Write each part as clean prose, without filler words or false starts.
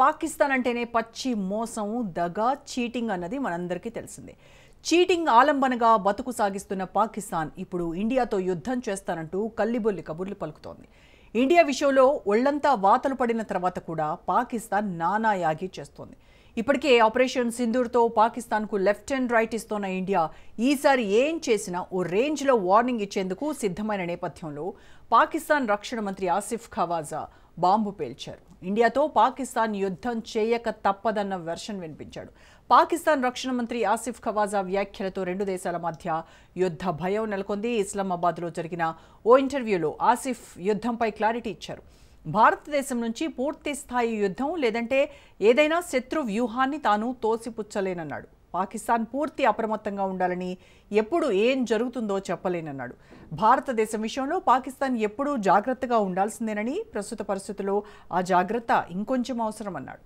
పాకిస్తాన్ అంటేనే పచ్చి మోసం, దగ, చీటింగ్ అన్నది మనందరికీ తెలిసిందే. చీటింగ్ ఆలంబనగా బతుకు సాగిస్తున్న పాకిస్తాన్ ఇప్పుడు ఇండియాతో యుద్ధం చేస్తానంటూ కల్లిబొల్లి కబుర్లు పలుకుతోంది. ఇండియా విషయంలో ఒళ్లంతా వాతలు పడిన తర్వాత కూడా పాకిస్తాన్ నానాయాగి చేస్తోంది. ఇప్పటికే ఆపరేషన్ సింధూర్తో పాకిస్తాన్కు లెఫ్ట్ అండ్ రైట్ ఇస్తోన్న ఇండియా ఈసారి ఏం చేసినా ఓ రేంజ్లో వార్నింగ్ ఇచ్చేందుకు సిద్ధమైన నేపథ్యంలో పాకిస్తాన్ రక్షణ మంత్రి ఆసిఫ్ ఖవాజా బాంబు పేల్చారు. ఇండియాతో పాకిస్తాన్ యుద్ధం చేయక తప్పదన్న వెర్షన్ వినిపించాడు. పాకిస్తాన్ రక్షణ మంత్రి ఆసిఫ్ ఖవాజా వ్యాఖ్యలతో రెండు దేశాల మధ్య యుద్ధ భయం నెలకొంది. ఇస్లామాబాద్లో జరిగిన ఓ ఇంటర్వ్యూలో ఆసిఫ్ యుద్ధంపై క్లారిటీ ఇచ్చారు. భారతదేశం నుంచి పూర్తి స్థాయి యుద్ధం లేదంటే ఏదైనా శత్రు వ్యూహాన్ని తాను తోసిపుచ్చలేనన్నాడు. పాకిస్తాన్ పూర్తి అప్రమత్తంగా ఉండాలని, ఎప్పుడు ఏం జరుగుతుందో చెప్పలేనన్నాడు. భారతదేశం విషయంలో పాకిస్తాన్ ఎప్పుడూ జాగ్రత్తగా ఉండాల్సిందేనని, ప్రస్తుత పరిస్థితుల్లో ఆ జాగ్రత్త ఇంకొంచెం అవసరమన్నాడు.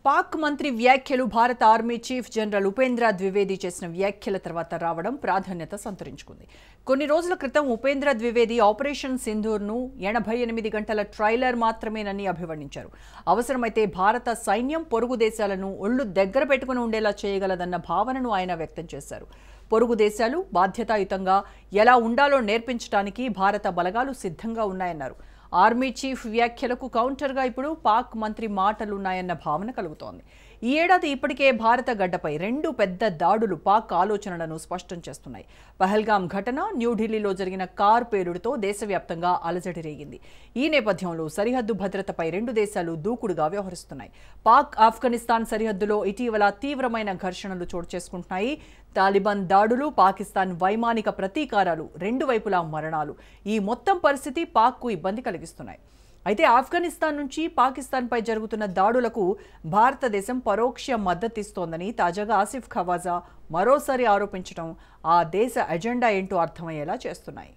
పాక్ మంత్రి వ్యాఖ్యలు భారత army chief general Upendra Dwivedi చేసిన వ్యాఖ్యల తర్వాత రావడం ప్రాధాన్యత సంతరించుకుంది. కొన్ని రోజుల క్రితం ఉపేంద్ర ద్వివేది ఆపరేషన్ సింధూర్ను 88 గంటల ట్రైలర్ మాత్రమేనని అభివర్ణించారు. అవసరమైతే భారత సైన్యం పొరుగు దేశాలను ఒళ్లు దగ్గర పెట్టుకుని ఉండేలా చేయగలదన్న భావనను ఆయన వ్యక్తం చేశారు. పొరుగు దేశాలు బాధ్యతాయుతంగా ఎలా ఉండాలో నేర్పించడానికి భారత బలగాలు సిద్ధంగా ఉన్నాయన్నారు. ఆర్మీ చీఫ్ వ్యాఖ్యలకు కౌంటర్గా ఇప్పుడు పాక్ మంత్రి మాటలున్నాయన్న భావన కలుగుతోంది. ఈ ఏడాది ఇప్పటికే భారత గడ్డపై 2 పెద్ద దాడులు పాక్ ఆలోచనలను స్పష్టం చేస్తున్నాయి. పహల్గాం ఘటన, న్యూఢిల్లీలో జరిగిన కార్ పేలుడుతో దేశవ్యాప్తంగా అలజడి రేగింది. ఈ నేపథ్యంలో సరిహద్దు భద్రతపై రెండు దేశాలు దూకుడుగా వ్యవహరిస్తున్నాయి. పాక్ ఆఫ్ఘనిస్తాన్ సరిహద్దులో ఇటీవల తీవ్రమైన ఘర్షణలు చోటు చేసుకుంటున్నాయి. తాలిబాన్ దాడులు, పాకిస్తాన్ వైమానిక ప్రతీకారాలు, రెండు వైపులా మరణాలు, ఈ మొత్తం పరిస్థితి పాక్కు ఇబ్బంది కలిగిస్తున్నాయి. అయితే ఆఫ్ఘనిస్తాన్ నుంచి పాకిస్తాన్పై జరుగుతున్న దాడులకు భారతదేశం పరోక్ష మద్దతిస్తోందని తాజాగా ఆసిఫ్ ఖవాజా మరోసారి ఆరోపించడం ఆ దేశ ఎజెండా ఏంటో అర్థమయ్యేలా చేస్తున్నాయి.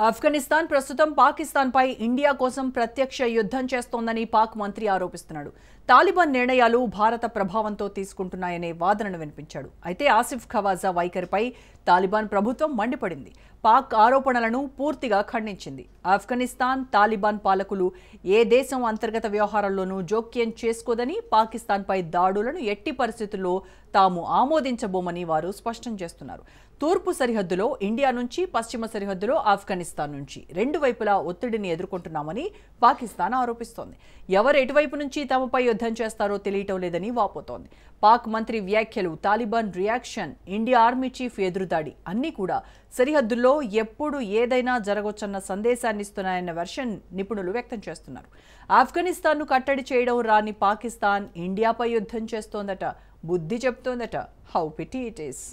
ఆఫ్ఘనిస్తాన్ ప్రస్తుతం పాకిస్తాన్పై ఇండియా కోసం ప్రత్యక్ష యుద్ధం చేస్తోందని పాక్ మంత్రి ఆరోపిస్తున్నాడు. తాలిబాన్ నిర్ణయాలు భారత ప్రభావంతో తీసుకుంటున్నాయనే వాదనను వినిపించాడు. అయితే ఆసిఫ్ ఖవాజా వైఖరిపై తాలిబాన్ ప్రభుత్వం మండిపడింది. పాక్ ఆరోపణలను పూర్తిగా ఖండించింది. ఆఫ్ఘనిస్తాన్ తాలిబాన్ పాలకులు ఏ దేశం అంతర్గత వ్యవహారాల్లోనూ జోక్యం చేసుకోదని, పాకిస్తాన్పై దాడులను ఎట్టి పరిస్థితుల్లో తాము ఆమోదించబోమని వారు స్పష్టం చేస్తున్నారు. తూర్పు సరిహద్దులో ఇండియా నుంచి, పశ్చిమ సరిహద్దులో ఆఫ్ఘనిస్తాన్ నుంచి రెండు వైపులా ఒత్తిడిని ఎదుర్కొంటున్నామని పాకిస్తాన్ ఆరోపిస్తోంది. ఎవరు ఎటువైపు నుంచి తమపై యుద్ధం చేస్తారో తెలియటం లేదని వాపోతోంది. పాక్ మంత్రి వ్యాఖ్యలు, Taliban reaction, India army chief ఎదురుదాడి అన్నీ కూడా సరిహద్దుల్లో ఎప్పుడు ఏదైనా జరగొచ్చన్న సందేశాన్ని ఇస్తున్నాయన్న వెర్షన్ నిపుణులు వ్యక్తం చేస్తున్నారు. ఆఫ్ఘనిస్తాన్ను కట్టడి చేయడం రాని పాకిస్తాన్ ఇండియాపై యుద్ధం చేస్తోందట, బుద్ధి చెప్తోందట. How pity it is.